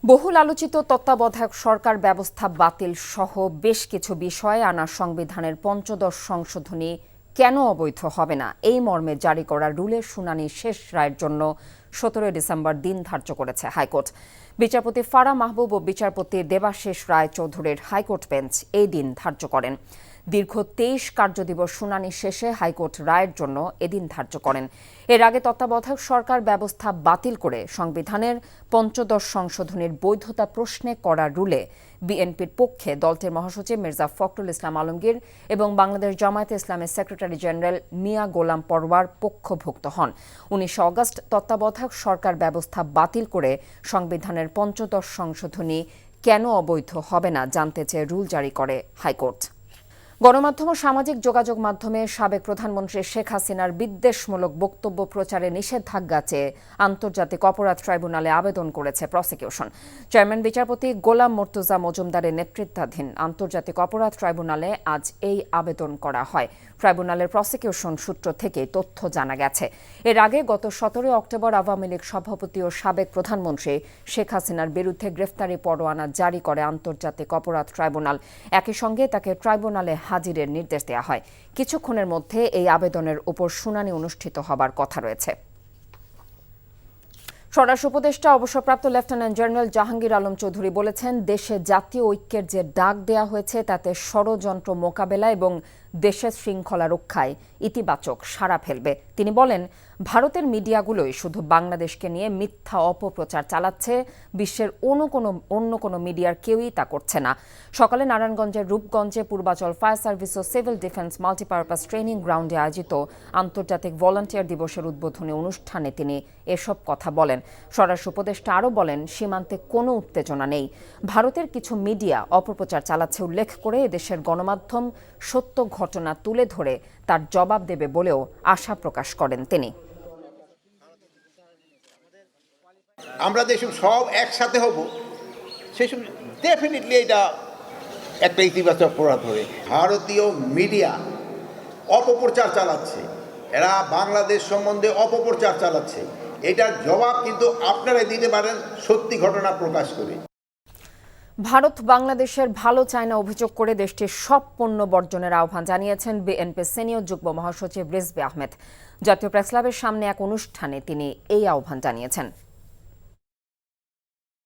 বহুল আলোচিত তত্ত্বাবধায়ক সরকার ব্যবস্থা বাতিল সহ বেশ কিছু বিষয়ে আনা সংবিধানের পঞ্চদশ সংশোধনী কেন অবৈধ হবে না এই মর্মে জারি করা রুলের শুনানি শেষ রায়ের জন্য 17 ডিসেম্বর দিন ধার্য করেছে হাইকোর্ট। বিচারপতি ফারা মাহবুব ও বিচারপতি দেবাশিস রায় চৌধুরীর হাইকোর্ট বেঞ্চ এই দিন ধার্য করেন। দীর্ঘ 23 কার্যদিবস শুনানি শেষে হাইকোর্ট রায়ের জন্য এদিন ধার্য করেন। এর আগে তত্ত্বাবধায়ক সরকার ব্যবস্থা বাতিল করে সংবিধানের পঞ্চদশ সংশোধনীর বৈধতা প্রশ্নে করা রুলে বিএনপির পক্ষে দলটির মহাসচিব মির্জা ফখরুল ইসলাম আলমগীর এবং বাংলাদেশ জামায়াতে ইসলামের সেক্রেটারি জেনারেল মিয়া গোলাম পরওয়ার পক্ষভুক্ত হন। 19 অগস্ট তত্ত্বাবধায়ক সরকার ব্যবস্থা বাতিল করে সংবিধানের পঞ্চদশ সংশোধনী কেন অবৈধ হবে না জানতে চেয়ে রুল জারি করে হাইকোর্ট। গণমাধ্যম ও সামাজিক যোগাযোগ মাধ্যমে সাবেক প্রধানমন্ত্রী শেখ হাসিনার বিদ্বেষমূলক বক্তব্য প্রচারে নিষেধাজ্ঞা চেয়ে আন্তর্জাতিক অপরাধ ট্রাইব্যুনালে আবেদন করেছে প্রসিকিউশন। চেয়ারম্যান বিচারপতি গোলাম মর্তুজা মজুমদারের নেতৃত্বাধীন আন্তর্জাতিক অপরাধ ট্রাইব্যুনালে আজ এই আবেদন করা হয়। ট্রাইব্যুনালের প্রসিকিউশন সূত্র থেকে তথ্য জানা গেছে। এর আগে গত 17 অক্টোবর আওয়ামী লীগ সভাপতি ও সাবেক প্রধানমন্ত্রী শেখ হাসিনার বিরুদ্ধে গ্রেফতারি পরোয়ানা জারি করে আন্তর্জাতিক অপরাধ ট্রাইব্যুনাল। একই সঙ্গে তাকে ট্রাইব্যুনালে হাজিরের নির্দেশ দেওয়া হয়। কিছুক্ষণের মধ্যে এই আবেদনের উপর শুনানি অনুষ্ঠিত হবার কথা রয়েছে। স্বরাষ্ট্র উপদেষ্টা অবসরপ্রাপ্ত লেফটেন্যান্ট জেনারেল জাহাঙ্গীর আলম চৌধুরী বলেছেন, দেশে জাতীয় ঐক্যের যে ডাক দেয়া হয়েছে তাতে ষড়যন্ত্র মোকাবেলা এবং দেশের শৃঙ্খলা রক্ষায় ইতিবাচক সাড়া ফেলবে। তিনি বলেন, ভারতের মিডিয়াগুলোই শুধু বাংলাদেশকে নিয়ে মিথ্যা অপপ্রচার চালাচ্ছে, বিশ্বের অন্য কোনো মিডিয়ার কেউই তা করছে না। সকালে নারায়ণগঞ্জের রূপগঞ্জে পূর্বাচল ফায়ার সার্ভিস ও সিভিল ডিফেন্স মাল্টিপারপাস ট্রেনিং গ্রাউন্ডে আয়োজিত আন্তর্জাতিক ভলান্টিয়ার দিবসের উদ্বোধনী অনুষ্ঠানে তিনি এসব কথা বলেন। স্বরাষ্ট্র উপদেষ্টা আরও বলেন, সীমান্তে কোনো উত্তেজনা নেই। ভারতের কিছু মিডিয়া অপপ্রচার চালাচ্ছে উল্লেখ করে এদেশের গণমাধ্যম সত্য ঘটনা তুলে ধরে তার জবাব দেবে বলেও আশা প্রকাশ করেন তিনি। আমরা যেসব সব একসাথে হব সেসব ডেফিনেটলি এটা একটা ইতিবাচক প্রভাব হবে। ভারতীয় মিডিয়া অপপ্রচার চালাচ্ছে, এরা বাংলাদেশ সম্বন্ধে অপপ্রচার চালাচ্ছে, এটার জবাব কিন্তু আপনারাই দিতে পারেন সত্যি ঘটনা প্রকাশ করে। ভারত বাংলাদেশের ভালো চায় না অভিযোগ করে দেশটির সব পণ্য বর্জনের আহ্বান জানিয়েছেন বিএনপি সিনিয়র যুগ্ম মহাসচিব রিজভী আহমেদ। জাতীয় প্রেসক্লাবের সামনে এক অনুষ্ঠানে তিনি এই আহ্বান জানিয়েছেন।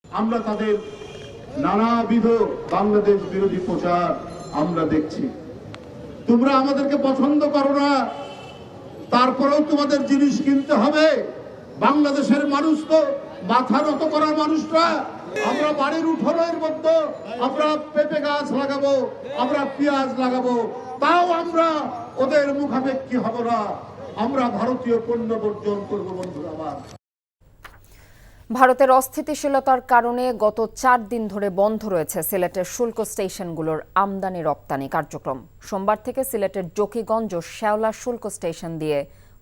আমরা তাদের নানাবিধ বাংলাদেশ বিরোধী প্রচার আমরা দেখছি। তোমরা আমাদেরকে পছন্দ করো না, তারপরেও তোমাদের জিনিস কিনতে হবে। বাংলাদেশের মানুষ তো মাথা নত করার মানুষরা। আমরা বাড়ির উঠোনের মধ্যে আমরা পেঁপে গাছ লাগাবো, আমরা পেঁয়াজ লাগাবো, তাও আমরা ওদের মুখাপেক্ষী হব না। আমরা ভারতীয় পণ্য বর্জন করবো। বন্ধুরা আমার, ভারতের অস্থিতিশীলতার কারণে গত 4 দিন ধরে বন্ধ রয়েছে সিলেটের শুল্ক স্টেশনগুলোর আমদানি রপ্তানি কার্যক্রম। সোমবার থেকে সিলেটের জকিগঞ্জ ও শেওলা শুল্ক স্টেশন দিয়ে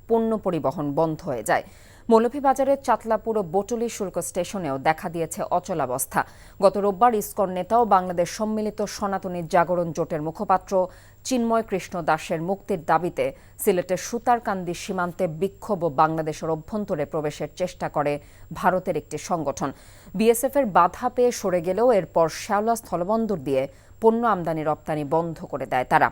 পণ্য পরিবহন বন্ধ হয়ে যায়। মৌলভীবাজারের চাতলাপুর ও বটুলি শুল্ক স্টেশনেও দেখা দিয়েছে অচলাবস্থা। গত রোববার ইসকন নেতা ও বাংলাদেশ সম্মিলিত সনাতনী জাগরণ জোটের মুখপাত্র চিন্ময় কৃষ্ণ দাসের মুক্তির দাবিতে সিলেটের সুতারকান্দি সীমান্তে বিক্ষোভ ও বাংলাদেশের অভ্যন্তরে প্রবেশের চেষ্টা করে ভারতের একটি সংগঠন। বিএসএফের বাধা পেয়ে সরে গেলেও এরপর শেওলা স্থলবন্দর দিয়ে পণ্য আমদানি রপ্তানি বন্ধ করে দেয় তারা।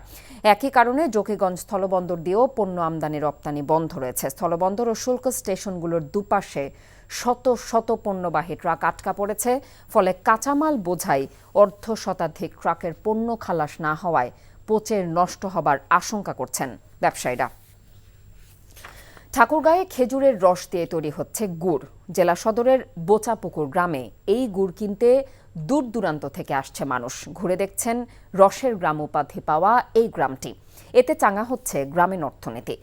একই কারণে জকিগঞ্জ স্থলবন্দর দিয়েও পণ্য আমদানি রপ্তানি বন্ধ রয়েছে। স্থলবন্দর ও শুল্ক স্টেশনগুলোর দুপাশে শত শত পণ্যবাহী ট্রাক আটকা পড়েছে। ফলে কাঁচামাল বোঝাই অর্ধশতাধিক ট্রাকের পণ্য খালাস না হওয়ায় পচে নষ্ট হবার আশঙ্কা করছেন ব্যবসায়ীরা। ঠাকুরগাঁয়ে খেজুরের রস দিয়ে তৈরি হচ্ছে গুড়। জেলা সদরের বোচাপুকুর গ্রামে এই গুড় কিনতে দূর দূরান্ত থেকে আসছে মানুষ। ঘুরে দেখছেন রসের গ্রাম উপাধি পাওয়া এই গ্রামটি। এতে চাঙা হচ্ছে গ্রামীণ অর্থনীতি।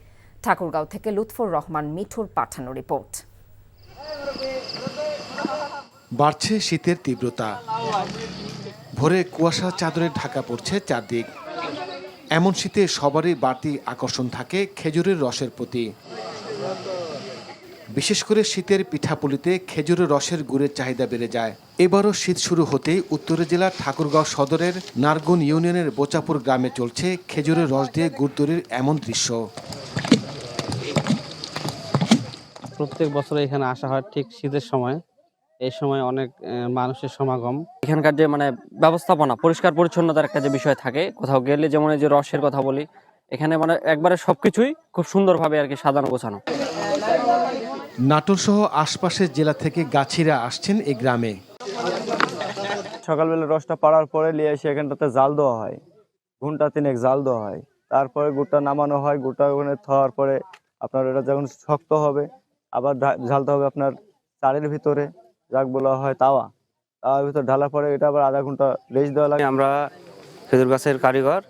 ঠাকুরগাঁও থেকে লুৎফর রহমান মিঠুর পাঠানো রিপোর্ট। বাড়ছে শীতের তীব্রতা, ভোরে কুয়াশা চাদরে ঢাকা পড়ছে চারদিক। এমন শীতে সবারই বাড়তি আকর্ষণ থাকে খেজুরের রসের প্রতি। বিশেষ করে শীতের পিঠাপুলিতে খেজুরের রসের গুড়ের চাহিদা বেড়ে যায়। এবারও শীত শুরু হতেই উত্তর জেলার ঠাকুরগাঁও সদরের নারগুন ইউনিয়নের বোচাপুর গ্রামে চলছে খেজুরের রস দিয়ে গুড় তৈরির এমন দৃশ্য। প্রত্যেক বছর এখানে আসা হয় ঠিক শীতের সময়। এই সময় অনেক মানুষের সমাগম। এখানকার যে মানে ব্যবস্থাপনা, পরিষ্কার পরিচ্ছন্নতার একটা যে বিষয় থাকে, কোথাও গেলে যেমন এই যে রসের কথা বলি, এখানে মানে একবারে সবকিছুই খুব সুন্দরভাবে আর কি সাজানো গোছানো। নাটোর সহ আশপাশের জেলা থেকে গাছিরা আসছেন এই গ্রামে। সকালবেলা রসটা পাড়ার পরে নিয়ে এসে এখানটাতে জাল দেওয়া হয়, ঘন্টা 3 জাল দেওয়া হয়, তারপরে গুড়টা নামানো হয়। গুড়টা ওখানে খাওয়ার পরে আপনার এটা যখন শক্ত হবে আবার ঢালতে হবে আপনার চালের ভিতরে, যাক বলা হয় তাওয়ার ভিতর ঢালার পরে এটা আবার আধা ঘন্টা রেস্ট দেওয়া লাগে। আমরা খেজুর গাছের কারিগর।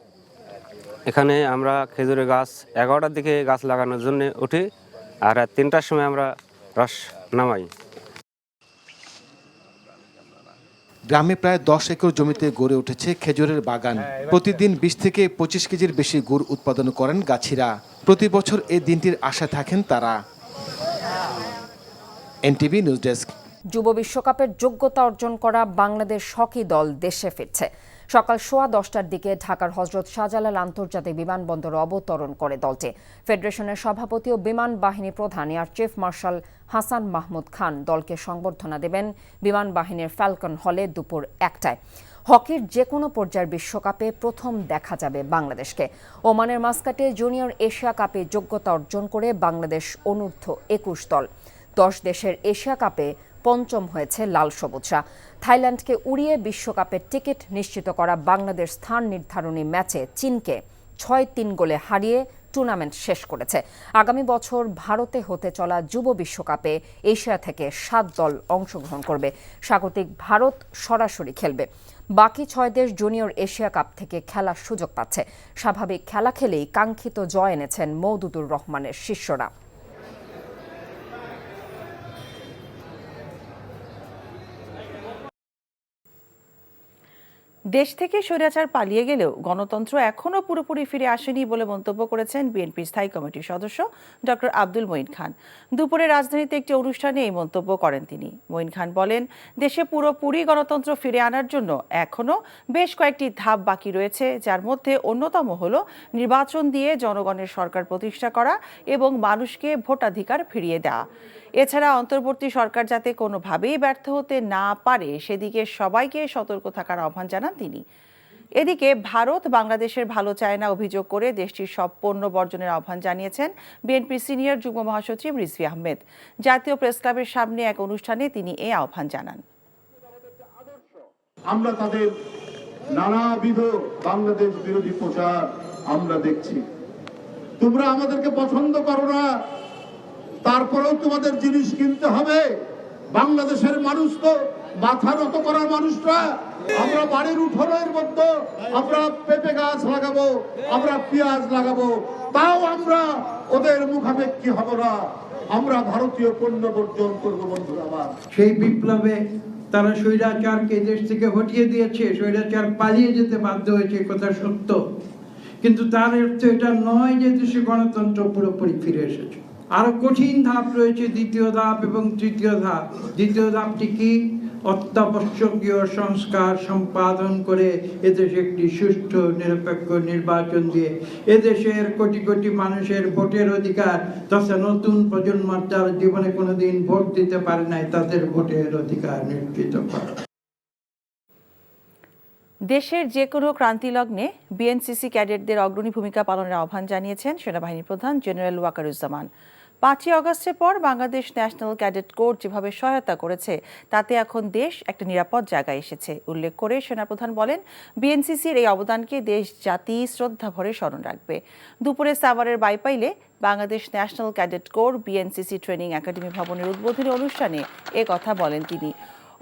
এখানে আমরা খেজুরের গাছ 11টার দিকে গাছ লাগানোর জন্য উঠি, আর রাত 3টার সময় আমরা রস নামাই। গ্রামে প্রায় 10 একর জমিতে গড়ে উঠেছে খেজুরের বাগান। প্রতিদিন 20 থেকে 25 কেজির বেশি গুড় উৎপাদন করেন গাছিরা। প্রতি বছর এই দিনটির আশা থাকেন তারা। NTV news desk. যুব বিশ্বকাপের যোগ্যতা অর্জন করা বাংলাদেশ হকি দল দেশে ফিরছে। সকাল 10:15টার দিকে ঢাকার হযরত শাহজালাল আন্তর্জাতিক বিমানবন্দরে অবতরণ করে দলটি। ফেডারেশনের সভাপতি ও বিমান বাহিনী প্রধান air chief marshal Hasan Mahmud Khan দলকে সংবর্ধনা দেবেন বিমান বাহিনীর ফ্যালকন হলে দুপুর 1টায়। হকির যে কোনো পর্যায়ের বিশ্বকাপে প্রথম দেখা যাবে বাংলাদেশকে। ওমানের মাস্কাটে জুনিয়র এশিয়া কাপে যোগ্যতা অর্জন করে বাংলাদেশ অনূর্ধ্ব 21 দল 10 দেশের এশিয়া কাপে পঞ্চম হয়েছে লাল সবুজরা। থাইল্যান্ডকে উড়িয়ে বিশ্বকাপের টিকিট নিশ্চিত করা বাংলাদেশ স্থান নির্ধারণী ম্যাচে চীনকে 6-3 গোলে হারিয়ে টুর্নামেন্ট শেষ করেছে। আগামী বছর ভারতে হতে চলা যুব বিশ্বকাপে এশিয়া থেকে 7 দল অংশগ্রহণ করবে। স্বাগতিক ভারত সরাসরি খেলবে। বাকি 6 দেশ জুনিয়র এশিয়া কাপ থেকে খেলার সুযোগ পাচ্ছে। স্বাভাবিক খেলা খেলেই কাঙ্ক্ষিত জয় এনেছেন মওদুদুর রহমানের শিষ্যরা। দেশ থেকে স্বৈরাচার পালিয়ে গেলেও গণতন্ত্র এখনও পুরোপুরি ফিরে আসেনি বলে মন্তব্য করেছেন বিএনপির স্থায়ী কমিটির সদস্য ডক্টর আব্দুল মঈন খান। দুপুরে রাজধানীতে একটি অনুষ্ঠানে এই মন্তব্য করেন তিনি। মঈন খান বলেন, দেশে পুরোপুরি গণতন্ত্র ফিরে আনার জন্য এখনও বেশ কয়েকটি ধাপ বাকি রয়েছে, যার মধ্যে অন্যতম হল নির্বাচন দিয়ে জনগণের সরকার প্রতিষ্ঠা করা এবং মানুষকে ভোটাধিকার ফিরিয়ে দেওয়া। এছাড়া অন্তর্বর্তী সরকার যাতে কোনোভাবেই ব্যর্থ হতে না পারে সেদিকে সবাইকে সতর্ক থাকার আহ্বান জানান তিনি। এদিকে ভারত বাংলাদেশের ভালো চায় না অভিযোগ করে দেশটির সব পণ্য বর্জনের আহ্বান জানিয়েছেন বিএনপির সিনিয়র যুগ্ম মহাসচিব রিজভী আহমেদ। জাতীয় প্রেস ক্লাবের সামনে এক অনুষ্ঠানে তিনি এই আহ্বান জানান। আমরা তাদের নানাবিধ বাংলাদেশ বিরোধী প্রচার আমরা দেখছি। তোমরা আমাদেরকে পছন্দ করো না, তারপরেও তোমাদের জিনিস কিনতে হবে। বাংলাদেশের মানুষ তো মাথা নত করার মানুষরা। আমরা বাড়ির উঠোনের মধ্যে আমরা পেঁপে গাছ লাগাবো, আমরা পেঁয়াজ লাগাবো, তাও আমরা ওদের মুখাপেক্ষী হব না। আমরা ভারতীয় পণ্য বর্জন করবো। বন্ধুরা আমার, সেই বিপ্লবে তারা স্বৈরাচারকে দেশ থেকে হটিয়ে দিয়েছে, স্বৈরাচার পালিয়ে যেতে বাধ্য হয়েছে, কথা সত্য। কিন্তু তার অর্থ এটা নয় যে দেশে গণতন্ত্র পুরোপুরি ফিরে এসেছে। আরো কঠিন ধাপ রয়েছে, দ্বিতীয় ধাপ এবং তৃতীয় ধাপ। দ্বিতীয় ধাপটি কি? অত্যাবশ্যকীয় সংস্কার সম্পাদন করে এদেশে একটি সুষ্ঠু নিরপেক্ষ নির্বাচন দিয়ে এদেশের কোটি কোটি মানুষের ভোটের অধিকার তথা নতুন প্রজন্ম যারা জীবনে কোনোদিন ভোট দিতে পারে নাই তাদের ভোটের অধিকার নিশ্চিত করা। দেশের যে কোনো ক্রান্তি লগ্নে বিএনসিসি ক্যাডেটদের অগ্রণী ভূমিকা পালনের আহ্বান জানিয়েছেন সেনাবাহিনী প্রধান জেনারেল ওয়াকারুজ্জামান। 5ই আগস্টের পর বাংলাদেশ ন্যাশনাল ক্যাডেট কোর যেভাবে সহায়তা করেছে তাতে এখন দেশ একটা নিরাপদ জায়গায় এসেছে উল্লেখ করে সেনাপ্রধান বলেন, বিএনসিসির এই অবদানকে দেশ জাতি শ্রদ্ধা ভরে স্মরণ রাখবে। দুপুরে সাভারের বাইপাইলে Bangladesh national cadet corps BNCC training academy ভবনের উদ্বোধনী অনুষ্ঠানে এ কথা বলেন তিনি।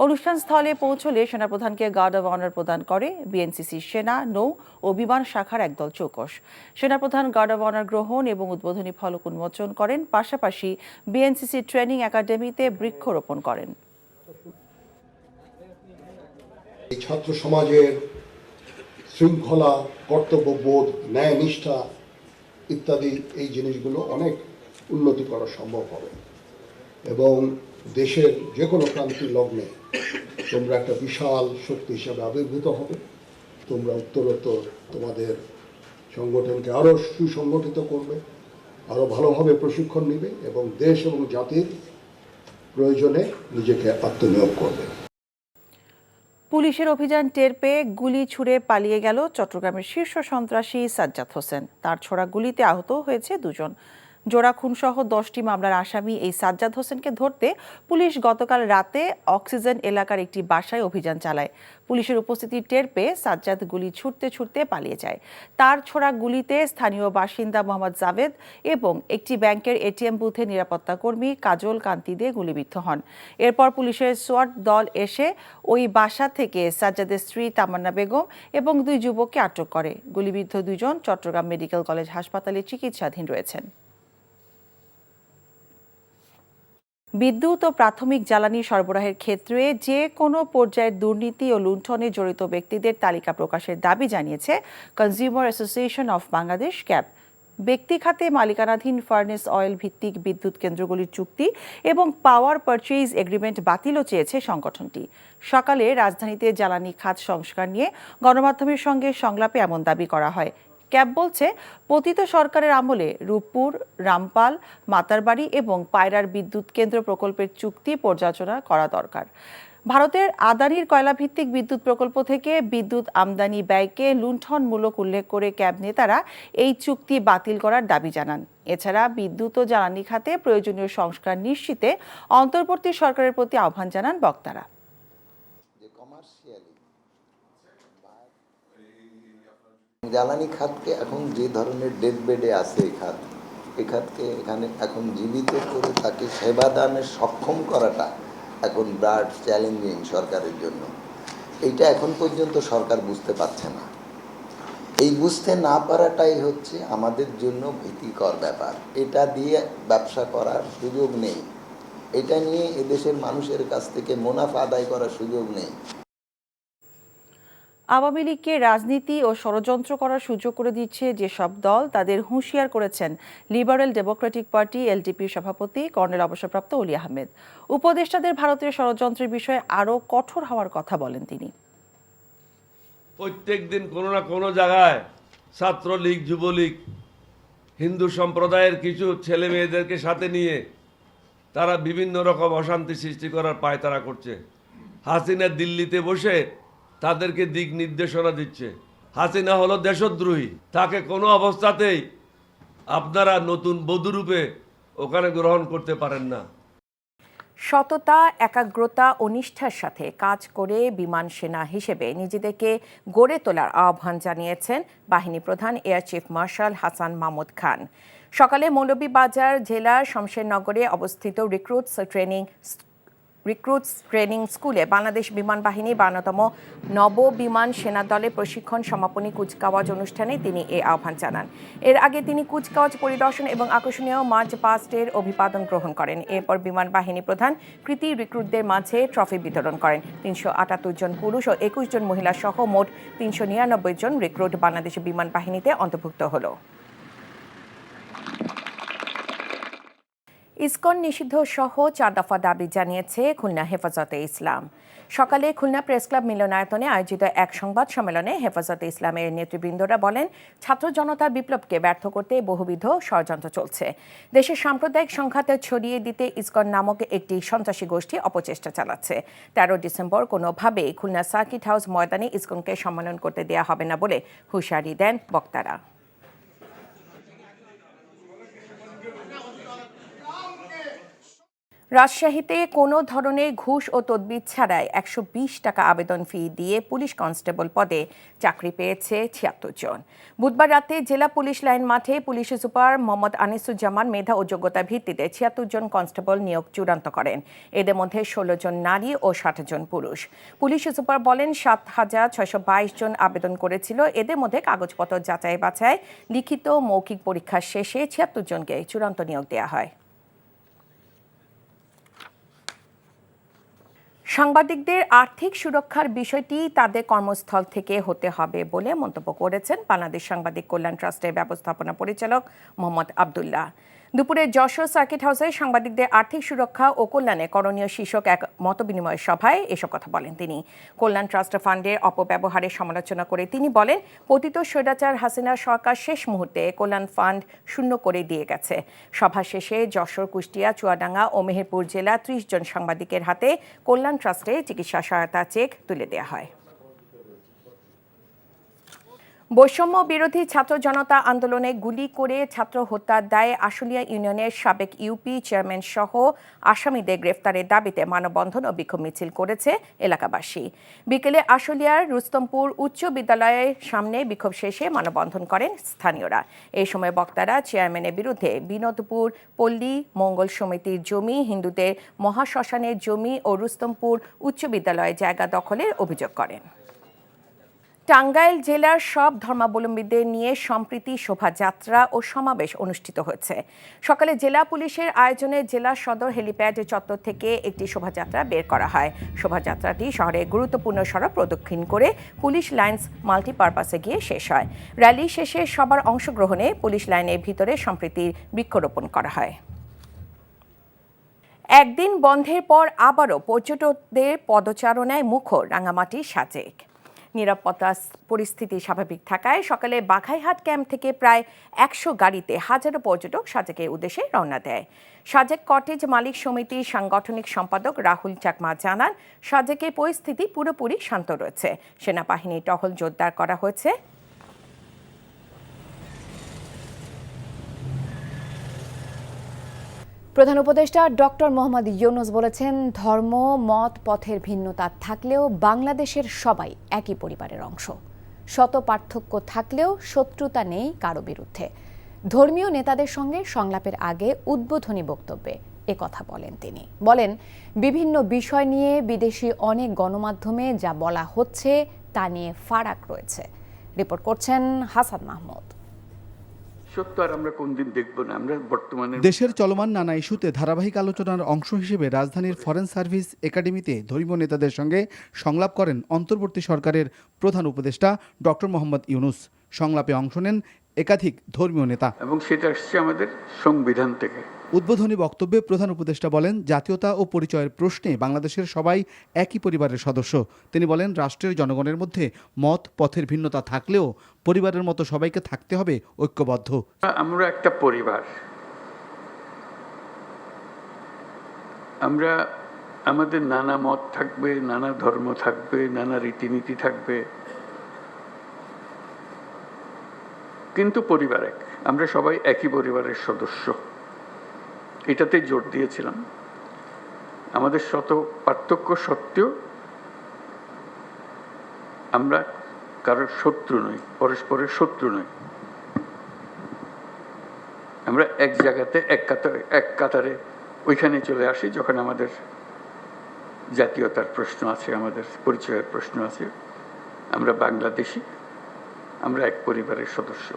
অনুষ্ঠান স্থলে পৌঁছলে সেনাপ্রধানকে গার্ড অব অনার প্রদান করে বিএনসিসি সেনা, নৌ ও বিমান শাখার একদল চৌকস। সেনাপ্রধান গার্ড অব অনার গ্রহণ এবং উদ্বোধনী ফলক উন্মোচন করেন, পাশাপাশি বিএনসিসি ট্রেনিং একাডেমিতে বৃক্ষরোপণ করেন। ছাত্র সমাজের শৃঙ্খলা, কর্তব্যবোধ, ন্যায় নিষ্ঠা ইত্যাদি এই জিনিসগুলো অনেক উন্নতি করা সম্ভব হবে এবং দেশের যে কোনো ক্রান্তি লগ্নে তোমরা একটা বিশাল শক্তি হিসাবে আবির্ভূত হবে। তোমরা উত্তরোত্তর তোমাদের সংগঠনকে আরও সুসংগঠিত করবে, আরও ভালোভাবে প্রশিক্ষণ নেবে এবং দেশ এবং জাতির প্রয়োজনে নিজেকে আত্মনিয়োগ করবে। পুলিশের অভিযান টের পেয়ে গুলি ছুড়ে পালিয়ে গেল চট্টগ্রামের শীর্ষ সন্ত্রাসী সাজ্জাদ হোসেন। তার ছোড়া গুলিতে আহত হয়েছে দুজন। জোড়া খুনসহ 10টি মামলার আসামি এই সাজ্জাদ হোসেনকে ধরতে পুলিশ গতকাল রাতে অক্সিজেন এলাকার একটি বাসায় অভিযান চালায়। পুলিশের উপস্থিতি টের পেয়ে সাজ্জাদ গুলি ছুটতে ছুটতে পালিয়ে যায়। তার ছোড়া গুলিতে স্থানীয় বাসিন্দা মোহাম্মদ জাভেদ এবং একটি ব্যাংকের এটিএম বুথের নিরাপত্তা কর্মী কাজল কান্তি দিয়ে গুলিবিদ্ধ হন। এরপর পুলিশের সোয়াট দল এসে ওই বাসা থেকে সাজ্জাদের স্ত্রী তামান্না বেগম এবং 2 যুবককে আটক করে। গুলিবিদ্ধ 2 জন চট্টগ্রাম মেডিকেল কলেজ হাসপাতালে চিকিৎসাধীন রয়েছেন। বিদ্যুৎ ও প্রাথমিক জ্বালানি সরবরাহের ক্ষেত্রে যে কোনো পর্যায়ের দুর্নীতি ও লুণ্ঠনে জড়িত ব্যক্তিদের তালিকা প্রকাশের দাবি জানিয়েছে consumer association of Bangladesh cab. ব্যক্তি খাতে মালিকানাধীন ফার্নেস অয়েল ভিত্তিক বিদ্যুৎ কেন্দ্রগুলির চুক্তি এবং পাওয়ার পারচেজ এগ্রিমেন্ট বাতিলও চেয়েছে সংগঠনটি। সকালে রাজধানীতে জ্বালানি খাত সংস্কার নিয়ে গণমাধ্যমের সঙ্গে সংলাপে এমন দাবি করা হয়। ক্যাব বলছে, পতিত সরকারের আমলে রূপপুর, রামপাল, মাতারবাড়ি এবং পায়রার বিদ্যুৎ কেন্দ্র প্রকল্পের চুক্তি পর্যালোচনা করা দরকার। ভারতের আদানির কয়লাভিত্তিক বিদ্যুৎ প্রকল্প থেকে বিদ্যুৎ আমদানি ব্যয়কে লুণ্ঠনমূলক উল্লেখ করে ক্যাব নেতারা এই চুক্তি বাতিল করার দাবি জানান। এছাড়া বিদ্যুৎ ও জ্বালানি খাতে প্রয়োজনীয় সংস্কার নিশ্চিতে অন্তর্বর্তী সরকারের প্রতি আহ্বান জানান বক্তারা। জ্বালানি খাতকে এখন যে ধরনের ডেড বেডে আছে এই খাতকে এখানে এখন জীবিত করে তাকে সেবা দানের সক্ষম করাটা এখন বিরাট চ্যালেঞ্জিং সরকারের জন্য। এইটা এখন পর্যন্ত সরকার বুঝতে পারছে না। এই বুঝতে না পারাটাই হচ্ছে আমাদের জন্য ভীতিকর ব্যাপার। এটা দিয়ে ব্যবসা করার সুযোগ নেই, এটা নিয়ে এদেশের মানুষের কাছ থেকে মুনাফা আদায় করার সুযোগ নেই। আওয়ামী লীগকে রাজনীতি ও ষড়যন্ত্র করার সুযোগ করে দিচ্ছে যেসব দল, তাদের হুঁশিয়ার করেছেন লিবারেল ডেমোক্রেটিক পার্টি এলডিপির সভাপতি কর্নেল অবসরপ্রাপ্ত অলি আহমেদ। উপদেষ্টাদের ভারতীয় ষড়যন্ত্রের বিষয়ে আরও কঠোর হওয়ার কথা বলেন তিনি। প্রত্যেক দিন কোনো না কোনো জায়গায় ছাত্রলীগ, যুবলীগ, হিন্দু সম্প্রদায়ের কিছু ছেলে মেয়েদেরকে সাথে নিয়ে তারা বিভিন্ন রকম অশান্তি সৃষ্টি করার পায়তারা করছে। হাসিনা দিল্লিতে বসে তাদেরকে দিক নির্দেশনা দিচ্ছে। হাসিনা হলো দেশদ্রোহী, তাকে কোনো অবস্থাতেই আপনারা নতুন বধূরূপে ওখানে গ্রহণ করতে পারেন না। সততা, একাগ্রতা ও নিষ্ঠার সাথে কাজ করে বিমান সেনা হিসেবে নিজেদেরকে গড়ে তোলার আহ্বান জানিয়েছেন বাহিনী প্রধান air chief marshal Hasan Mahmud Khan. সকালে মৌলভীবাজার জেলার শমশেরনগরে অবস্থিত রিক্রুটস ট্রেনিং স্কুলে বাংলাদেশ বিমান বাহিনী 52তম নব বিমান সেনা দলের প্রশিক্ষণ সমাপনী কুচকাওয়াজ অনুষ্ঠানে তিনি এই আহ্বান জানান। এর আগে তিনি কুচকাওয়াজ পরিদর্শন এবং আকর্ষণীয় মার্চ পাস্টের অভিবাদন গ্রহণ করেন। এরপর বিমান বাহিনী প্রধান কৃতি রিক্রুটদের মাঝে ট্রফি বিতরণ করেন। 378 জন পুরুষ ও 21 জন মহিলা সহ মোট 399 জন রিক্রুট বাংলাদেশ বিমান বাহিনীতে অন্তর্ভুক্ত হলো। ইসকন নিষিদ্ধ সহ 4 দফা দাবি জানিয়েছে খুলনা হেফাজতে ইসলাম। সকালে খুলনা প্রেস ক্লাব মিলনায়তনে আয়োজিত এক সংবাদ সম্মেলনে হেফাজতে ইসলামের নেতৃবৃন্দরা বলেন, ছাত্র জনতার বিপ্লবকে ব্যর্থ করতে বহুবিধ ষড়যন্ত্র চলছে। দেশের সাম্প্রদায়িক সংঘাত ছড়িয়ে দিতে ইসকন নামক একটি সন্ত্রাসী গোষ্ঠী অপচেষ্টা চালাচ্ছে। 13 ডিসেম্বর কোনোভাবেই খুলনা সার্কিট হাউস ময়দানে ইসকনকে সম্মেলন করতে দেয়া হবে না বলে হুঁশিয়ারি দেন বক্তারা। রাজশাহীতে কোনো ধরনের ঘুষ ও তদবির ছাড়াই 120 টাকা আবেদন ফি দিয়ে পুলিশ কনস্টেবল পদে চাকরি পেয়েছে 76 জন। বুধবার রাতে জেলা পুলিশ লাইন মাঠে পুলিশ সুপার মোহাম্মদ আনিসুজ্জামান মেধা ও যোগ্যতার ভিত্তিতে 76 জন কনস্টেবল নিয়োগ চূড়ান্ত করেন। এদের মধ্যে 16 জন নারী ও 60 জন পুরুষ। পুলিশ সুপার বলেন, 7622 জন আবেদন করেছিল। এদের মধ্যে কাগজপত্র যাচাই বাছাই, লিখিত মৌখিক পরীক্ষা শেষে 76 জনকে চূড়ান্ত নিয়োগ দেওয়া হয়। সাংবাদিকদের আর্থিক সুরক্ষার বিষয়টি তাদের কর্মস্থল থেকে হতে হবে বলে মন্তব্য করেছেন বাংলাদেশ সাংবাদিক কল্যাণ ট্রাস্টের ব্যবস্থাপনা পরিচালক মোহাম্মদ আবদুল্লাহ। দুপুরে যশোর সার্কিট হাউসে সাংবাদিকদের আর্থিক সুরক্ষা ও কল্যাণে করণীয় শীর্ষক এক মতবিনিময় সভায় এসব কথা বলেন তিনি। কল্যাণ ট্রাস্ট ফান্ডের অপব্যবহারের সমালোচনা করে তিনি বলেন, পতিত স্বৈরাচার হাসিনা সরকার শেষ মুহূর্তে কল্যাণ ফান্ড শূন্য করে দিয়ে গেছে। সভা শেষে যশোর, কুষ্টিয়া, চুয়াডাঙ্গা ও মেহেরপুর জেলা 30 জন সাংবাদিকের হাতে কল্যাণ ট্রাস্টে চিকিৎসা সহায়তা চেক তুলে দেওয়া হয়। বৈষম্য বিরোধী ছাত্র জনতা আন্দোলনে গুলি করে ছাত্র হত্যার দায়ে আশুলিয়া ইউনিয়নের সাবেক ইউপি চেয়ারম্যান সহ আসামিদের গ্রেফতারের দাবিতে মানববন্ধন ও বিক্ষোভ মিছিল করেছে এলাকাবাসী। বিকেলে আশুলিয়ার রুস্তমপুর উচ্চ বিদ্যালয়ের সামনে বিক্ষোভ শেষে মানববন্ধন করেন স্থানীয়রা। এই সময় বক্তারা চেয়ারম্যানের বিরুদ্ধে বিনোদপুর পল্লী মঙ্গল সমিতির জমি, হিন্দুদের মহাশ্মশানের জমি ও রুস্তমপুর উচ্চ বিদ্যালয়ের জায়গা দখলের অভিযোগ করেন। টাঙ্গাইল জেলার সব ধর্মাবলম্বীদের নিয়ে সম্প্রীতি শোভাযাত্রা ও সমাবেশ অনুষ্ঠিত হয়েছে। সকালে জেলা পুলিশের আয়োজনে জেলা সদর হেলিপ্যাড চত্বর থেকে একটি শোভাযাত্রা বের করা হয়। শোভাযাত্রাটি শহরের গুরুত্বপূর্ণ সড়ক প্রদক্ষিণ করে পুলিশ লাইন্স মাল্টিপারপাসে গিয়ে শেষ হয়। র্যালি শেষে সবার অংশগ্রহণে পুলিশ লাইনের ভিতরে সম্প্রীতির বৃক্ষরোপণ করা হয়। একদিন বন্ধের পর আবারও পর্যটকদের পদচারণায় মুখর রাঙামাটির সাজেক। নিরাপত্তা পরিস্থিতি স্বাভাবিক থাকায় সকালে বাঘাইহাট ক্যাম্প থেকে প্রায় 100 গাড়িতে হাজারো পর্যটক সাজেকের উদ্দেশ্যে রওনা দেয়। সাজেক কটেজ মালিক সমিতির সাংগঠনিক সম্পাদক রাহুল চাকমা জানান, সাজেকের পরিস্থিতি পুরোপুরি শান্ত রয়েছে। সেনাবাহিনীর টহল জোরদার করা হয়েছে। প্রধান উপদেষ্টা ডক্টর মোহাম্মদ ইউনূস বলেছেন, ধর্ম, মত, পথের ভিন্নতা থাকলেও বাংলাদেশের সবাই একই পরিবারের অংশ। শত পার্থক্য থাকলেও শত্রুতা নেই কারো বিরুদ্ধে। ধর্মীয় নেতাদের সঙ্গে সংলাপের আগে উদ্বোধনী বক্তব্যে একথা বলেন তিনি। বলেন, বিভিন্ন বিষয় নিয়ে বিদেশি অনেক গণমাধ্যমে যা বলা হচ্ছে তা নিয়ে ফারাক রয়েছে। রিপোর্ট করছেন হাসান মাহমুদ। দেশের চলমান নানা ইস্যুতে ধারাবাহিক আলোচনার অংশ হিসেবে রাজধানীর ফরেন সার্ভিস একাডেমিতে ধর্মীয় নেতাদের সঙ্গে সংলাপ করেন অন্তর্বর্তী সরকারের প্রধান উপদেষ্টা ডক্টর মোহাম্মদ ইউনূস। সংলাপে অংশ নেন একাধিক ধর্মীয় নেতা এবং সেটা আসছে আমাদের সংবিধান থেকে। উদ্বোধনী বক্তব্যে প্রধান উপদেষ্টা বলেন, জাতীয়তা ও পরিচয়ের প্রশ্নে বাংলাদেশের সবাই একই পরিবারের সদস্য। তিনি বলেন, রাষ্ট্রের জনগণের মধ্যে মত পথের ভিন্নতা থাকলেও পরিবারের মতো সবাইকে থাকতে হবে ঐক্যবদ্ধ। আমরা একটা পরিবার, আমরা আমাদের নানা মত থাকবে, নানা ধর্ম থাকবে, নানা রীতিনীতি থাকবে, কিন্তু পরিবার এক। আমরা সবাই একই পরিবারের সদস্য, এটাতে জোর দিয়েছিলাম। আমাদের শত পার্থক্য সত্ত্বেও আমরা কারোর শত্রু নই, পরস্পরের শত্রু নই। আমরা এক জায়গাতে এক কাতারে ওইখানে চলে আসি যখন আমাদের জাতীয়তার প্রশ্ন আছে, আমাদের পরিচয়ের প্রশ্ন আছে। আমরা বাংলাদেশি, আমরা এক পরিবারের সদস্য।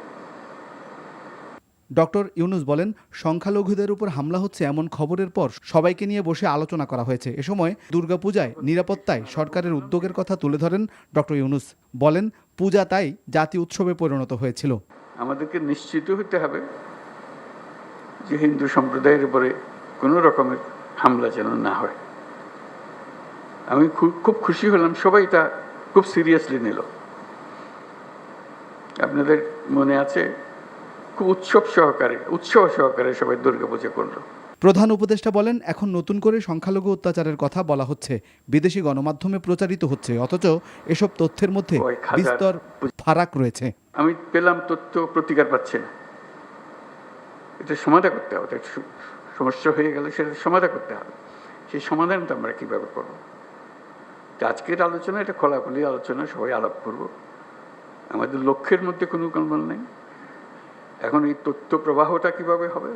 ডক্টর ইউনূস বলেন, সংখ্যালঘুদের উপর হামলা হচ্ছে এমন খবরের পর সবাইকে নিয়ে বসে আলোচনা করা হয়েছে। এ সময় দুর্গাপূজায় নিরাপত্তায় সরকারের উদ্যোগের কথা তুলে ধরেন ডক্টর ইউনূস। বলেন, পূজা তাই জাতীয় উৎসবে পরিণত হয়েছিল। আমাদেরকে নিশ্চিত হতে হবে যে হিন্দু সম্প্রদায়ের উপরে কোনো রকমের হামলা যেন না হয়। আমি খুব খুশি হলাম, সবাই তা খুব সিরিয়াসলি নিল। আপনাদের মনে আছে, খুব উৎসব সহকারে সবাই দুর্গাপূজা করলো। প্রধান উপদেষ্টা বলেন, এখন নতুন করে সংখ্যালঘু অত্যাচারের কথা বলা হচ্ছে, বিদেশি গণমাধ্যমে প্রচারিত হচ্ছে, অথচ এসব তথ্যের মধ্যে বিস্তর ফারাক রয়েছে। আমি পেলাম তথ্য, প্রতিকার পাচ্ছে না। এটা সমাধান করতে হবে। সমস্যা হয়ে গেলে সেটা সমাধান করতে হবে। সেই সমাধানটা আমরা কিভাবে করব? আজকের আলোচনা এটা খোলাখুলি আলোচনা, সবাই আলাপ করব। আমাদের লক্ষ্যের মধ্যে কোনো গোলমাল নেই। এখন এই তথ্য প্রবাহটা কিভাবে হবে,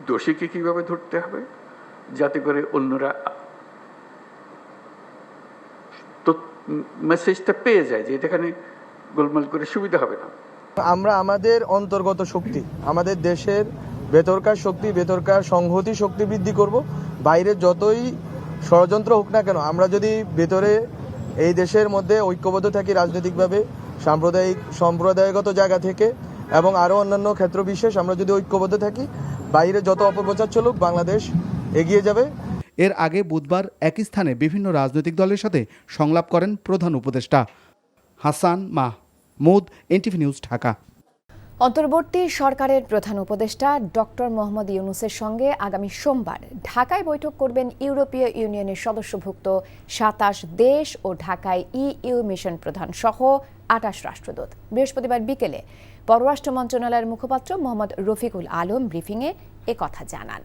দোষীকে কিভাবে ধরতে হবে, যাতে করে অন্যরা মেসেজটা পেয়ে যায় যে এখানে গোলমাল করে সুবিধা হবে না। আমরা আমাদের অন্তর্গত শক্তি, আমাদের দেশের ভেতরকার শক্তি, ভেতরকার সংহতি শক্তি বৃদ্ধি করব। বাইরে যতই ষড়যন্ত্র হোক না কেন, আমরা যদি ভেতরে এই দেশের মধ্যে ঐক্যবদ্ধ থাকি, রাজনৈতিকভাবে সাম্প্রদায়িকগত জায়গা থেকে এবং আরও অন্যান্য ক্ষেত্র বিশেষ আমরা যদি ঐক্যবদ্ধ থাকি, বাইরে যত অপপ্রচার চলুক বাংলাদেশ এগিয়ে যাবে। এর আগে বুধবার একই স্থানে বিভিন্ন রাজনৈতিক দলের সাথে সংলাপ করেন প্রধান উপদেষ্টা। Hasan Mahmud, NTV news, Dhaka. অন্তর্বর্তী সরকারের প্রধান উপদেষ্টা ডক্টর মোহাম্মদ ইউনূসের সঙ্গে আগামী সোমবার ঢাকায় বৈঠক করবেন ইউরোপীয় ইউনিয়নের সদস্যভুক্ত ২৭ দেশ ও ঢাকায় ইইউ মিশন প্রধান সহ ২৮ রাষ্ট্রদূত। বৃহস্পতিবার বিকেলে পররাষ্ট্র মন্ত্রণালয়ের মুখপাত্র মোহাম্মদ রফিকুল আলম ব্রিফিংয়ে একথা জানান।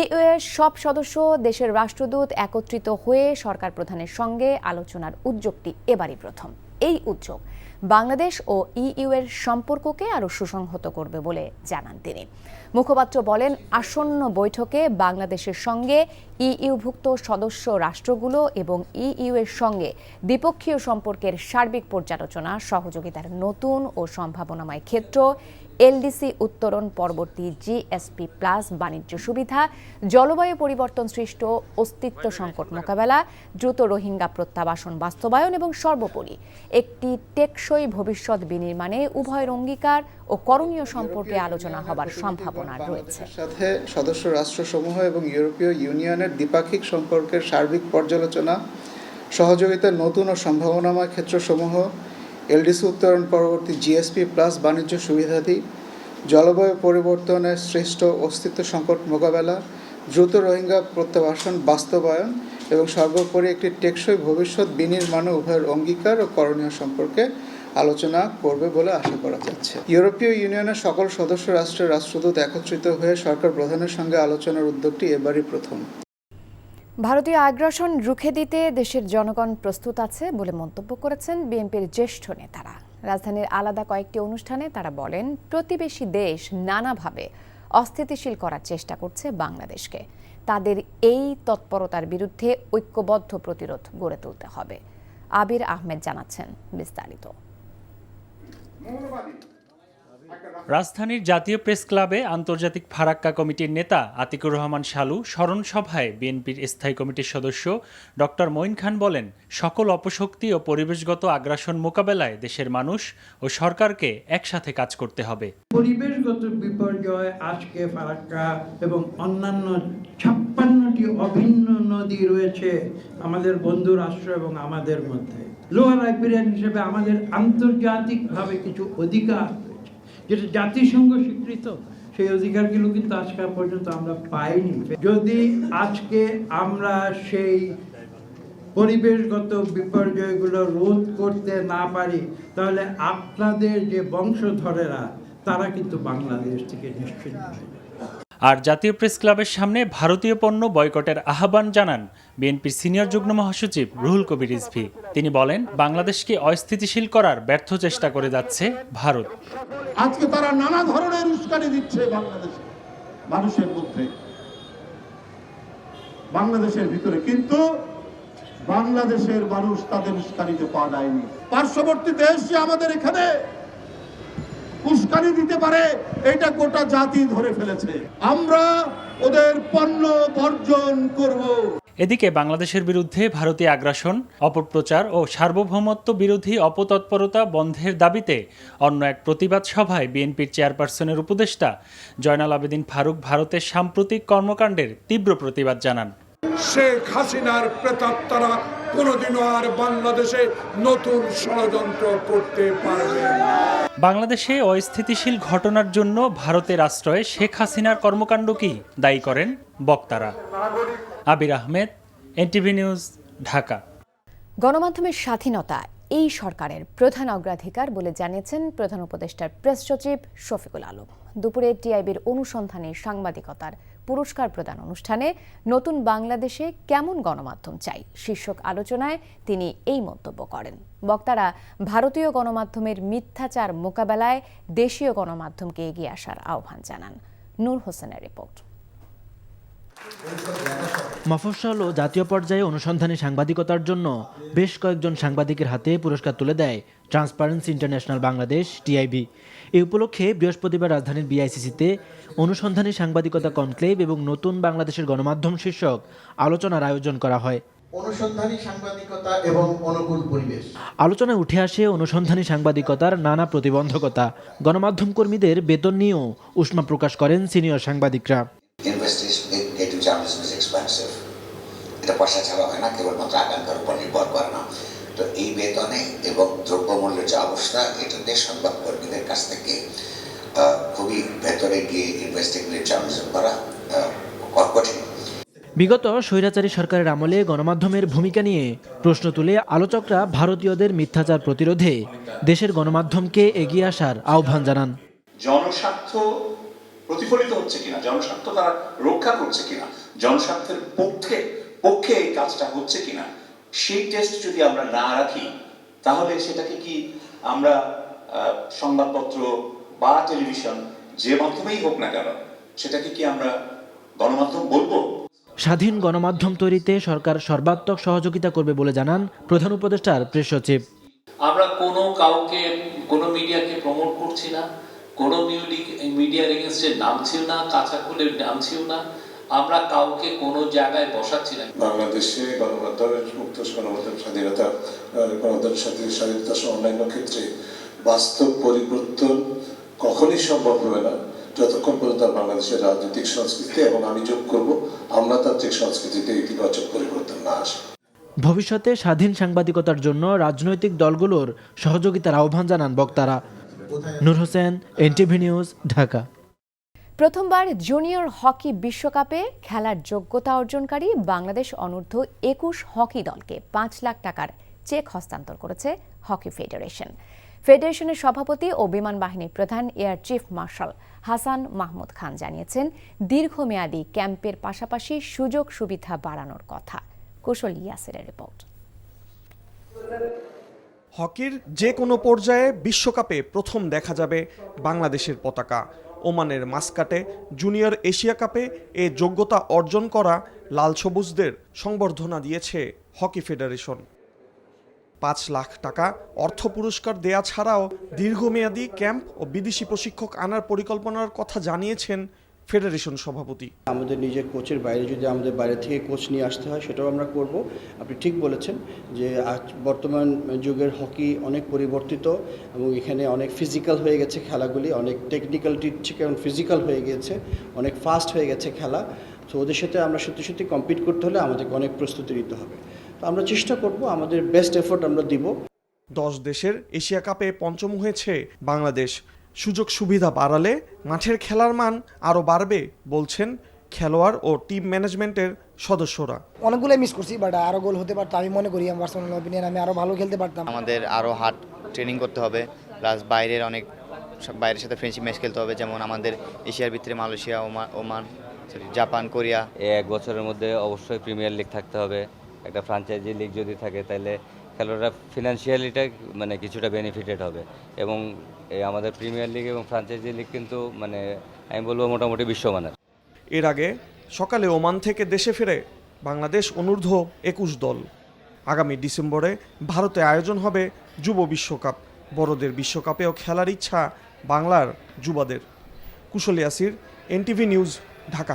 ইইউ এর সব সদস্য দেশের রাষ্ট্রদূত একত্রিত হয়ে সরকার প্রধানের সঙ্গে আলোচনার উদ্যোগটি এবারই প্রথম। এই উদ্যোগ বাংলাদেশ ও ইইউ এর সম্পর্ককে আরও সুসংহত করবে বলে জানান তিনি। মুখপাত্র বলেন, আসন্ন বৈঠকে বাংলাদেশের সঙ্গে ইইউভুক্ত সদস্য রাষ্ট্রগুলো এবং ইইউ এর সঙ্গে দ্বিপক্ষীয় সম্পর্কের সার্বিক পর্যালোচনা, সহযোগিতার নতুন ও সম্ভাবনাময় ক্ষেত্র, এলডিসি উত্তরণ পরবর্তী জিএসপি প্লাস বাণিজ্য সুবিধা, জলবায়ু পরিবর্তন সৃষ্ট অস্তিত্ব সংকট মোকাবেলা, দ্রুত রোহিঙ্গা প্রত্যাবাসন বাস্তবায়ন এবং সর্বোপরি একটি টেকসই ভবিষ্যৎ বিনির্মাণে উভয়ের অঙ্গীকার ও করণীয় সম্পর্কে আলোচনা হবার সম্ভাবনা রয়েছে। সাথে সদস্য রাষ্ট্রসমূহ এবং ইউরোপীয় ইউনিয়নের দ্বিপাক্ষিক সম্পর্কের সার্বিক পর্যালোচনা, সহযোগিতার নতুন ও সম্ভাবনাময় ক্ষেত্রসমূহ, এলডিসি উত্তরণ পরবর্তী জিএসপি প্লাস বাণিজ্য সুবিধাদি, জলবায়ু পরিবর্তনের সৃষ্ট অস্তিত্ব সংকট মোকাবেলা, দ্রুত রোহিঙ্গা প্রত্যাবাসন বাস্তবায়ন এবং সর্বোপরি একটি টেকসই ভবিষ্যৎ বিনির্মাণে উভয়ের অঙ্গীকার ও করণীয় সম্পর্কে আলোচনা করবে বলে আশা করা যাচ্ছে। ইউরোপীয় ইউনিয়নের সকল সদস্য রাষ্ট্রের রাষ্ট্রদূত একত্রিত হয়ে সরকার প্রধানের সঙ্গে আলোচনার উদ্যোগটি এবারই প্রথম। ভারতীয় আগ্রাসন রুখে দিতে দেশের জনগণ প্রস্তুত আছে বলে মন্তব্য করেছেন বিএনপির জ্যেষ্ঠ নেতারা। রাজধানীর আলাদা কয়েকটি অনুষ্ঠানে তারা বলেন, প্রতিবেশী দেশ নানাভাবে অস্থিতিশীল করার চেষ্টা করছে বাংলাদেশকে। তাদের এই তৎপরতার বিরুদ্ধে ঐক্যবদ্ধ প্রতিরোধ গড়ে তুলতে হবে। আবির আহমেদ জানাচ্ছেন বিস্তারিত। রাজধানীর জাতীয় প্রেস ক্লাবে আন্তর্জাতিক ফারাক্কা কমিটির নেতা আতিকুর রহমান শালু স্মরণ সভায় বিএনপির স্থায়ী কমিটির সদস্য ডক্টর মঈন খান বলেন, সকল অপশক্তি ও পরিবেশগত আগ্রাসন মোকাবেলায় দেশের মানুষ ও সরকারকে একসাথে কাজ করতে হবে। পরিবেশগত বিপর্যয় আজকে ফারাক্কা এবং অন্যান্য 56টি অভিন্ন নদী রয়েছে আমাদের বন্ধু রাষ্ট্র এবং আমাদের মধ্যে। লোয়ার রাইবেরিয়ান হিসেবে আমাদের আন্তর্জাতিকভাবে কিছু অধিকার যেটা জাতিসংঘ স্বীকৃত, সেই অধিকারগুলো কিন্তু আজকে পর্যন্ত আমরা পাইনি। যদি আজকে আমরা সেই পরিবেশগত বিপর্যয়গুলো রোধ করতে না পারি, তাহলে আপনাদের যে বংশধরেরা তারা কিন্তু বাংলাদেশ থেকে নিশ্চিন্ন হয়ে যাবে। আর জাতীয় প্রেস ক্লাবের সামনে ভারতীয় পণ্য বয়কটের আহ্বান জানান বিএনপির সিনিয়র যুগ্ম মহাসচিব রুহুল কবির রিজভী। তিনি বলেন, বাংলাদেশকে অস্থিতিশীল করার ব্যর্থ চেষ্টা করে যাচ্ছে ভারত। আজকে তারা নানা ধরনের উস্কানি দিচ্ছে বাংলাদেশে, মানুষের মধ্যে, বাংলাদেশের ভিতরে, কিন্তু বাংলাদেশের মানুষ তাদের উস্কানিতে পা দেয়নি। পার্শ্ববর্তী দেশ যে আমাদের এখানে উস্কানি দিতে পারে, এটা গোটা জাতি ধরে ফেলেছে। আমরা ওদের পণ্য বর্জন করব। এদিকে বাংলাদেশের বিরুদ্ধে ভারতীয় আগ্রাসন, অপপ্রচার ও সার্বভৌমত্ব বিরোধী অপতৎপরতা বন্ধের দাবিতে অন্য এক প্রতিবাদ সভায় বিএনপির চেয়ারপারসনের উপদেষ্টা জয়নাল আবেদিন ফারুক ভারতের সাম্প্রতিক কর্মকাণ্ডের তীব্র প্রতিবাদ জানান। শেখ হাসিনার প্রেতাত্মারা কোনোদিনও আর বাংলাদেশে নতুন ষড়যন্ত্র করতে পারবে না। বাংলাদেশে অস্থিতিশীল ঘটনার জন্য ভারতের আশ্রয়ে শেখ হাসিনার কর্মকাণ্ডকেই দায়ী করেন বক্তারা। আবির আহমেদ, এনটিভি নিউজ, ঢাকা। গণমাধ্যমের স্বাধীনতা এই সরকারের প্রধান অগ্রাধিকার বলে জানিয়েছেন প্রধান উপদেষ্টার প্রেস সচিব শফিকুল আলম। দুপুরে টিআইবির অনুসন্ধানী সাংবাদিকতার পুরস্কার প্রদান অনুষ্ঠানে নতুন বাংলাদেশে কেমন গণমাধ্যম চাই শীর্ষক আলোচনায় তিনি এই মন্তব্য করেন। বক্তারা ভারতীয় গণমাধ্যমের মিথ্যাচার মোকাবেলায় দেশীয় গণমাধ্যমকে এগিয়ে আসার আহ্বান জানান। নূর হোসেনের রিপোর্ট। মফস্বল ও জাতীয় পর্যায়ে অনুসন্ধানী সাংবাদিকতার জন্য বেশ কয়েকজন সাংবাদিকের হাতে পুরস্কার তুলে দেয় ট্রান্সপারেন্সি ইন্টারন্যাশনাল বাংলাদেশ টিআইবি। এই উপলক্ষে বৃহস্পতিবার রাজধানীর বিআইসিসিতে অনুসন্ধানী সাংবাদিকতা কনক্লেভ এবং নতুন বাংলাদেশের গণমাধ্যম শীর্ষক আলোচনার আয়োজন করা হয়। অনুসন্ধানী সাংবাদিকতা এবং অনুকূল পরিবেশ। আলোচনায় উঠে আসে অনুসন্ধানী সাংবাদিকতার নানা প্রতিবন্ধকতা। গণমাধ্যম কর্মীদের বেতন নিয়েও উষ্মা প্রকাশ করেন সিনিয়র সাংবাদিকরা। এটা পয়সা ছাড়া হয় না, কেবলমাত্র আকাঙ্ক্ষার উপর নির্ভর করে না। তো এই বেতনে এবং দ্রব্যমূল্যের যে অবস্থা, এটাতে সংবাদ কর্মীদের কাছ থেকে খুবই ভেতরে গিয়ে ইনভেস্টিগেটিভ জার্নালিজম করা কঠিন। বিগত স্বৈরাচারী সরকারের আমলে গণমাধ্যমের ভূমিকা নিয়ে প্রশ্ন তুলে আলোচকরা ভারতীয়দের মিথ্যাচার প্রতিরোধে দেশের গণমাধ্যমকে এগিয়ে আসার আহ্বান জানান। জনস্বার্থ প্রতিফলিত হচ্ছে কিনা, জনস্বার্থ তারা রক্ষা করছে কিনা, জনস্বার্থের পক্ষে এই কাজটা হচ্ছে কিনা, সেই টেস্ট যদি আমরা না রাখি, তাহলে সেটাকে কি আমরা সংবাদপত্র বা টেলিভিশন যে মাধ্যমেই হোক না কেন, সেটাকে কি আমরা গণমাধ্যম বলবো? স্বাধীন গণমাধ্যম তৈরিতে সরকার সর্বাত্মক সহযোগিতা করবে বলে জানান প্রধান উপদেষ্টার প্রেস সচিব। আমরা কোনো মিডিয়াকে প্রমোট করছি না, কোনো মিডিয়ার এগেইনস্টে নামছিও না, কাঁচা খুলে নামছিও না, আমরা কাউকে কোনো জায়গায় বসাচ্ছি না। বাংলাদেশে গণমাধ্যমের মুক্ত গণমাধ্যম স্বাধীনতা, গণমাধ্যমের স্বাধীনতা সহ অন্যান্য ক্ষেত্রে বাস্তব পরিবর্তন কখনই সম্ভব হবে না যতক্ষণ পর্যন্ত বাংলাদেশের রাজনৈতিক সংস্কৃতি এবং আমি যোগ করব আমলাতান্ত্রিক সংস্কৃতিতে ইতিবাচক পরিবর্তন না আসে। ভবিষ্যতে স্বাধীন সাংবাদিকতার জন্য রাজনৈতিক দলগুলোর সহযোগিতার আহ্বান জানান বক্তারা। নূর হোসেন, এনটিভি নিউজ, ঢাকা। প্রথমবার জুনিয়র হকি বিশ্বকাপে খেলার যোগ্যতা অর্জনকারী বাংলাদেশ অনূর্ধ্ব 21 হকি দলকে 5 লাখ টাকার চেক হস্তান্তর করেছে হকি ফেডারেশন। ফেডারেশনের সভাপতি ও বিমান বাহিনীর প্রধান air chief marshal Hasan Mahmud Khan জানিয়েছেন, দীর্ঘমেয়াদী ক্যাম্পের পাশাপাশি সুযোগ সুবিধা বাড়ানোর কথা। কুশল ইয়াসিরের রিপোর্ট। হকির যে কোনো পর্যায়ে বিশ্বকাপে প্রথম দেখা যাবে বাংলাদেশের পতাকা। ওমানের মাস্কাটে জুনিয়র এশিয়া কাপে এ যোগ্যতা অর্জন করা লাল সবুজদের সংবর্ধনা দিয়েছে হকি ফেডারেশন। 5 লাখ টাকা অর্থ পুরস্কার দেয়া ছাড়াও দীর্ঘমেয়াদী ক্যাম্প ও বিদেশি প্রশিক্ষক আনার পরিকল্পনার কথা জানিয়েছেন ফেডারেশন সভাপতি। আমাদের নিজের কোচের বাইরে যদি আমাদের বাইরে থেকে কোচ নিয়ে আসতে হয় সেটাও আমরা করব। আপনি ঠিক বলেছেন যে বর্তমান যুগের হকি অনেক পরিবর্তিত এবং এখানে অনেক ফিজিক্যাল হয়ে গেছে খেলাগুলি, অনেক টেকনিক্যালিটির থেকে ফিজিক্যাল হয়ে গেছে, অনেক ফাস্ট হয়ে গেছে খেলা। তো ওদের সাথে আমরা সত্যি কম্পিট করতে হলে আমাদেরকে অনেক প্রস্তুতি নিতে হবে। তো আমরা চেষ্টা করব, আমাদের বেস্ট এফোর্ট আমরা দিব। 10 দেশের এশিয়া কাপে পঞ্চম হয়েছে বাংলাদেশ। সুযোগ সুবিধা বাড়ালে মাঠের খেলার মান আরও বাড়বে বলছেন খেলোয়াড় ও টিম ম্যানেজমেন্টের সদস্যরা। অনেকগুলো মিস করছি, বাট আরও গোল হতে পারতো। আমি মনে করি আমার পার্সোনাল অপিনিয়ন, আমি আরও ভালো খেলতে পারতাম। আমাদের আরও হার্ড ট্রেনিং করতে হবে, প্লাস বাইরের সাথে ফ্রেন্ডশিপ ম্যাচ খেলতে হবে। যেমন আমাদের এশিয়ার ভিতরে মালয়েশিয়া, ওমান, জাপান, কোরিয়া। এক বছরের মধ্যে অবশ্যই প্রিমিয়ার লিগ থাকতে হবে। একটা ফ্র্যাঞ্চাইজি লিগ যদি থাকে তাহলে খেলোয়াড়রা ফিনান্সিয়ালিটা মানে কিছুটা বেনিফিটেড হবে। এবং আমাদের প্রিমিয়ার লিগ এবং ফ্র্যাঞ্চাইজি লিগ কিন্তু মানে আমি বলবো মোটামুটি বিশ্বমানের। এর আগে সকালে ওমান থেকে দেশে ফেরে বাংলাদেশ অনূর্ধ্ব 21 দল। আগামী ডিসেম্বরে ভারতে আয়োজন হবে যুব বিশ্বকাপ। বড়দের বিশ্বকাপেও খেলার ইচ্ছা বাংলার যুবাদের। কুশল ইয়াসির, এনটিভি নিউজ, ঢাকা।